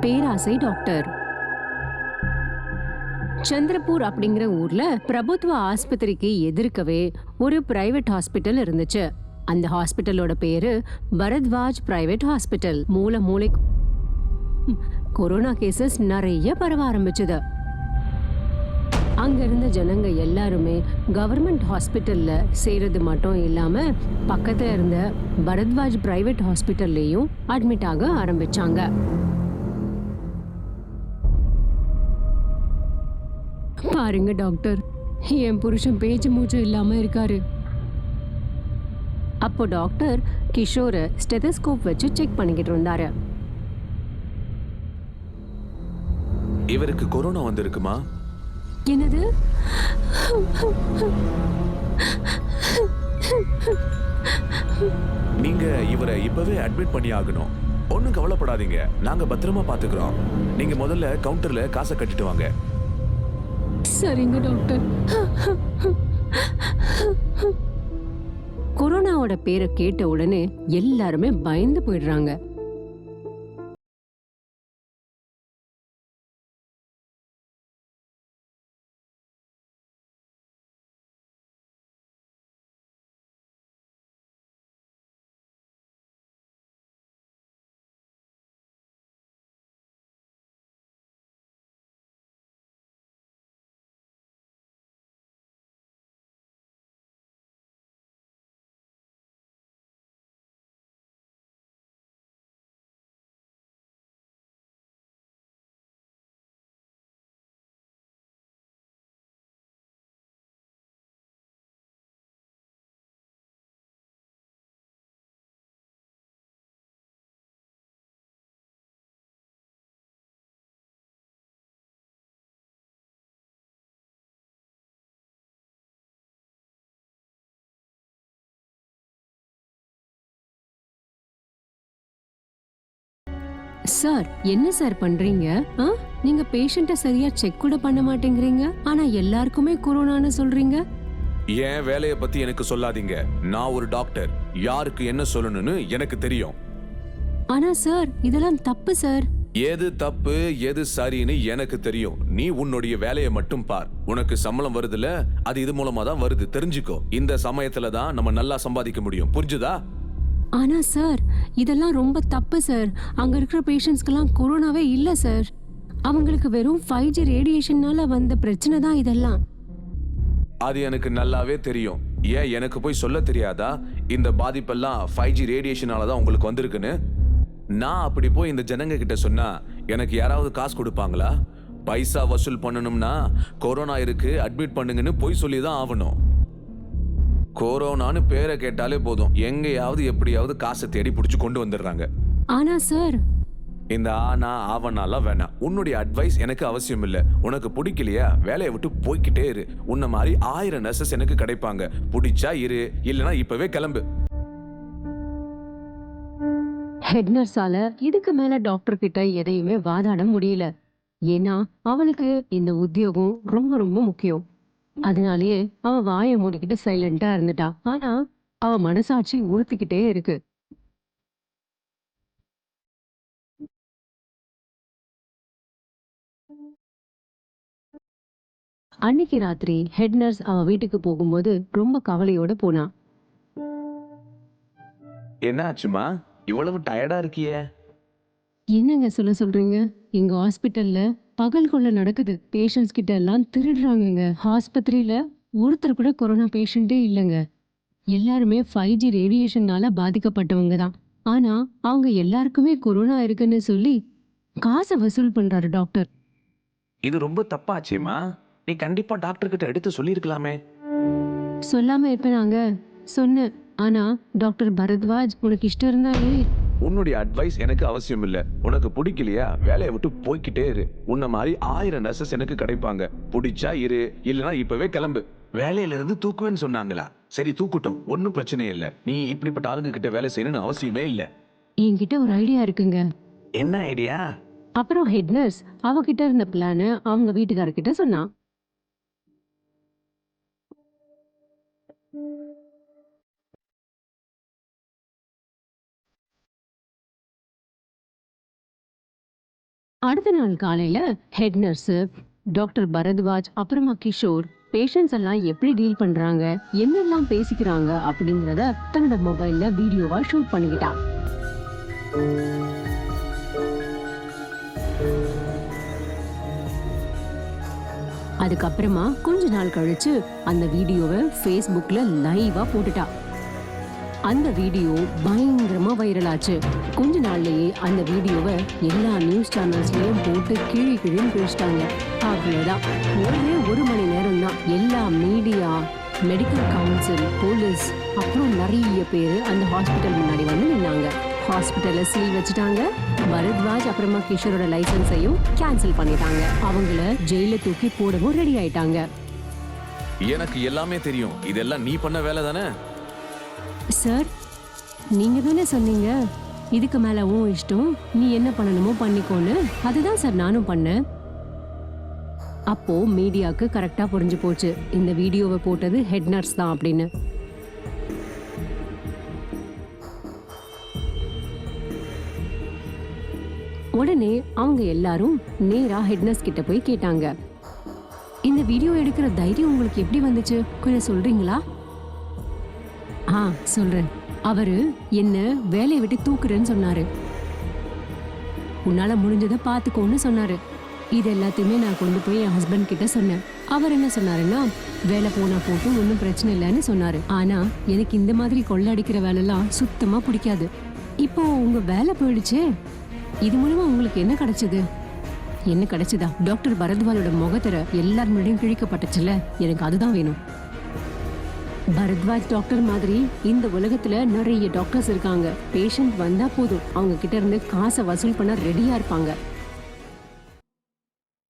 பேராசை டாக்டர். சந்திரபூர் அப்படிங்கிற ஊர்ல பிரபுத்வ ஆஸ்பத்திரிக்கு எதிர்க்கவே ஒரு பிரைவேட் ஹாஸ்பிட்டல் இருந்துச்சு. அந்த ஹாஸ்பிட்டலோட பேரு பரத்வாஜ் பிரைவேட் ஹாஸ்பிட்டல். மூல மூளை கொரோனா கேசஸ் நிறைய பரவ ஆரம்பிச்சது. அங்க இருந்த ஜனங்க எல்லாருமே கவர்மெண்ட் ஹாஸ்பிட்டல்ல செய்யறது மட்டும் இல்லாம பக்கத்துல இருந்த பரத்வாஜ் பிரைவேட் ஹாஸ்பிட்டல்லையும் அட்மிட் ஆக ஆரம்பிச்சாங்க. பாருங்க டாக்டர், என் புருஷன் பேச்சு மூச்சு இல்லாம இருக்காரு. அப்போ டாக்டர் கிஷோரை ஸ்டெதஸ்கோப் வச்சு செக் பண்ணிக்கிட்டு இருந்தாரு. இவருக்கு கொரோனா வந்திருக்குமா? என்னது? நீங்க இவரை இப்பவே அட்மிட் பண்ணி ஆகணும். ஒண்ணும் கவலைப்படாதீங்க, நாங்க பத்திரமா பாத்துக்கிறோம். நீங்க முதல்ல கவுண்டர்ல காசை கட்டிட்டு வாங்க. சரிங்க டாக்டர். கொரோனாவோட பேரை கேட்ட உடனே எல்லாருமே பயந்து போயிடுறாங்க. சார், என்ன சார் பண்றீங்க? நீங்க பேஷண்ட்ட சரியா செக் கூட பண்ண மாட்டேங்கிறீங்க. ஆனா எல்லாருக்குமே கொரோனான்னு சொல்றீங்க. என் வேலைய பத்தி எனக்கு சொல்லாதீங்க. நான் ஒரு டாக்டர், யாருக்கு என்ன சொல்லணும்னு எனக்கு தெரியும். ஆனா சார், இதெல்லாம் தப்பு சார். எது தப்பு எது சரின்னு எனக்கு தெரியும். நீ உன்னுடைய வேலையை மட்டும் பார். உனக்கு சம்பளம் வருதுல, அது இது மூலமா தான் வருது, தெரிஞ்சுக்கோ. இந்த சமயத்துல தான் நம்ம நல்லா சம்பாதிக்க முடியும், புரிஞ்சுதா? ஆனா சார், இதெல்லாம் ரொம்ப தப்பு சார். அங்க இருக்கிற பேஷண்ட்ஸ்க்கெல்லாம் கொரோனாவே இல்ல சார். அவங்களுக்கு வெறும் 5G ரேடியேஷனால வந்த பிரச்சனை தான் இதெல்லாம். அது எனக்கு நல்லாவே தெரியும். ஏன் எனக்கு போய் சொல்ல தெரியாதா? இந்த பாதிப்பெல்லாம் 5G ரேடியேஷனால தான் உங்களுக்கு வந்திருக்குன்னு. நான் அப்படி போய் இந்த ஜனங்க கிட்ட சொன்னா எனக்கு யாராவது காசு கொடுப்பாங்களா? பைசா வசூல் பண்ணணும்னா கொரோனா இருக்கு அட்மிட் பண்ணுங்கன்னு போய் சொல்லி தான் ஆகணும். கொரோனான்னு பேரை கேட்டாலே போதும், எங்கேயாவது எப்படியாவது காசை தேடி பிடிச்சு கொண்டு வந்துடுறாங்க. ஆனா சார், இந்த ஆனா ஆவனாலாம் வேணாம். உன்னுடைய அட்வைஸ் எனக்கு அவசியம் இல்ல. உனக்கு பிடிக்கலையா வேலையை விட்டு போய்கிட்டே இரு. உன்ன மாதிரி 1000 நர்சஸ் எனக்கு கிடைப்பாங்க. பிடிச்சா இரு, இல்லனா இப்பவே கிளம்பு. ஹெட் நர்ஸால இதுக்கு மேல டாக்டர் கிட்ட எதையுமே வாதாட முடியல. ஏன்னா அவளுக்கு இந்த உத்தியோகம் ரொம்ப ரொம்ப முக்கியம். அதனாலயே அவ வாயை மூடிக்கிட்டு சைலண்டா இருந்துட்டா. ஆனா அவ மனசாட்சி உறுத்திக்கிட்டே இருக்கு. அன்னைக்கு ராத்திரி ஹெட் நர்ஸ் அவ வீட்டுக்கு போகும்போது ரொம்ப கவலையோட போனா. என்ன ஆச்சுமா? இவ்வளவு டயர்டா இருக்கியே? என்னங்க சொல்ல சொல்றீங்க? எங்க ஹாஸ்பிட்டல்ல பகல் கொள்ள நடக்குது. பேஷண்ட்ஸ் கிட்ட எல்லாம் திருடுறாங்கங்க. ஆஸ்பத்திரியில ஒருத்தர் கூட கொரோனா பேஷண்டே இல்லைங்க. எல்லாருமே 5G ரேடியேஷனால பாதிக்கப்பட்டவங்க தான். ஆனா அவங்க எல்லாருக்குமே கொரோனா இருக்குன்னு சொல்லி காசை வசூல் பண்றாரு டாக்டர். இது ரொம்ப தப்பாச்சேமா. நீ கண்டிப்பா டாக்டர் கிட்ட எடுத்து சொல்லிருக்கலாமே. சொல்லாம இருப்பேனாங்க? சொன்னேன். ஆனா டாக்டர் பரத்வாஜ், உனக்கு இஷ்டம் இருந்தா இரு. உன்னுடைய அட்வைஸ் எனக்கு அவசியம் இல்ல. உனக்கு பிடிக்கலையா வேலையை விட்டு போய்கிட்டே இரு. உன்ன மாதிரி 1000 நர்சஸ் எனக்கு கிடைப்பாங்க. பிடிச்சா இரு, இல்லனா இப்பவே கிளம்பு. வேலையில இருந்து தூக்குவேன்னு சொன்னாங்களா? சரி தூக்குட்டும், ஒன்னும் பிரச்சனை இல்ல. நீ இப்படிப்பட்ட ஆளுங்க கிட்ட வேலை செய்யணும்னு அவசியமே இல்ல. என்கிட்ட ஒரு ஐடியா இருக்குங்க. என்ன ஐடியா? அப்புறம் ஹெட் நர்ஸ் அவகிட்ட இருந்த பிளான அவங்க வீட்டுக்காரர்கிட்ட சொன்னா. அடுத்த நாள் காலையில ஹெட் நர்ஸ் டாக்டர் பரத்வாஜ் அப்புறமா கிஷோர் பேஷண்ட்ஸ் எல்லாம் எப்படி டீல் பண்றாங்க, என்னெல்லாம் பேசிக்கிறாங்க அப்படிங்கறத தன்னோட மொபைல்ல வீடியோவா ஷூட் பண்ணிக்கிட்டான். அதுக்கப்புறமா கொஞ்ச நாள் கழிச்சு அந்த வீடியோவை ஃபேஸ்புக்ல லைவா போட்டுட்டா. அந்த வீடியோ பயங்கரமா வைரல் ஆச்சு. கொஞ்ச நாள்லயே அந்த வீடியோவை எல்லா நியூஸ் சேனல்ஸ்லயும் போட்டு கீழே கிழிச்சிட்டாங்க. அவ்வளவுதான், ஒரு மணி நேரம் தான் எல்லா மீடியா, மெடிக்கல் கவுன்சில், போலீஸ் அப்புறம் நிறைய பேர் அந்த ஹாஸ்பிட்டல் முன்னாடி வந்து நின்னாங்க. ஹாஸ்பிட்டல்ல சீல் வச்சுட்டாங்க. பரத்வாஜ் அப்புறமா கிஷோரோட லைசன்ஸையும் கேன்சல் பண்ணிட்டாங்க. அவங்கள ஜெயில தூக்கி போடவும் ரெடி ஆயிட்டாங்க. எனக்கு எல்லாமே தெரியும். இதெல்லாம் நீ பண்ண வேலை தானே? சார், நீங்க தானே சொன்னீங்க இதுக்கு மேல உன் இஷ்டம், நீ என்ன பண்ணணுமோ பண்ணிக்கோன்னு. அதுதான் சார் நானும் பண்ணேன். அப்போ மீடியாவுக்கு கரெக்டா புரிஞ்சு போச்சு இந்த வீடியோவை போட்டது ஹெட் நர்ஸ் தான் அப்படின்னு. உடனே அவங்க எல்லாரும் நேரா ஹெட் நர்ஸ் கிட்ட போய் கேட்டாங்க, இந்த வீடியோ எடுக்கிற தைரியம் உங்களுக்கு எப்படி வந்துச்சு, கொஞ்சம் சொல்றீங்களா? சொல்றேன். அவரு என்ன வேலையை விட்டு தூக்குறேன்னு சொன்னாரு. உன்னால முடிஞ்சதை பாத்துக்கோன்னு சொன்னாரு. இது எல்லாத்தையுமே நான் கொண்டு போய் என் ஹஸ்பண்ட் கிட்ட சொன்னேன். அவர் என்ன சொன்னாருன்னா, வேலை போனா போட்டும் ஒன்றும் பிரச்சனை இல்லைன்னு சொன்னாரு. ஆனா எனக்கு இந்த மாதிரி கொள்ளடிக்கிற வேலைலாம் சுத்தமா பிடிக்காது. இப்போ உங்க வேலை போயிடுச்சே, இது மூலமா உங்களுக்கு என்ன கிடைச்சது? என்ன கிடைச்சதா? டாக்டர் பரத்வாஜோட முகத்திர எல்லார் முன்னாடியும் கிழிக்கப்பட்டுச்சுல, எனக்கு அதுதான் வேணும். பரத்வாஜ் டாக்டர் மாதிரி இந்த உலகத்துல நிறைய டாக்டர்ஸ் இருக்காங்க. பேஷண்ட் வந்தா போதும் அவங்க கிட்ட இருந்து காசை வசூல் பண்ண ரெடியா இருப்பாங்க.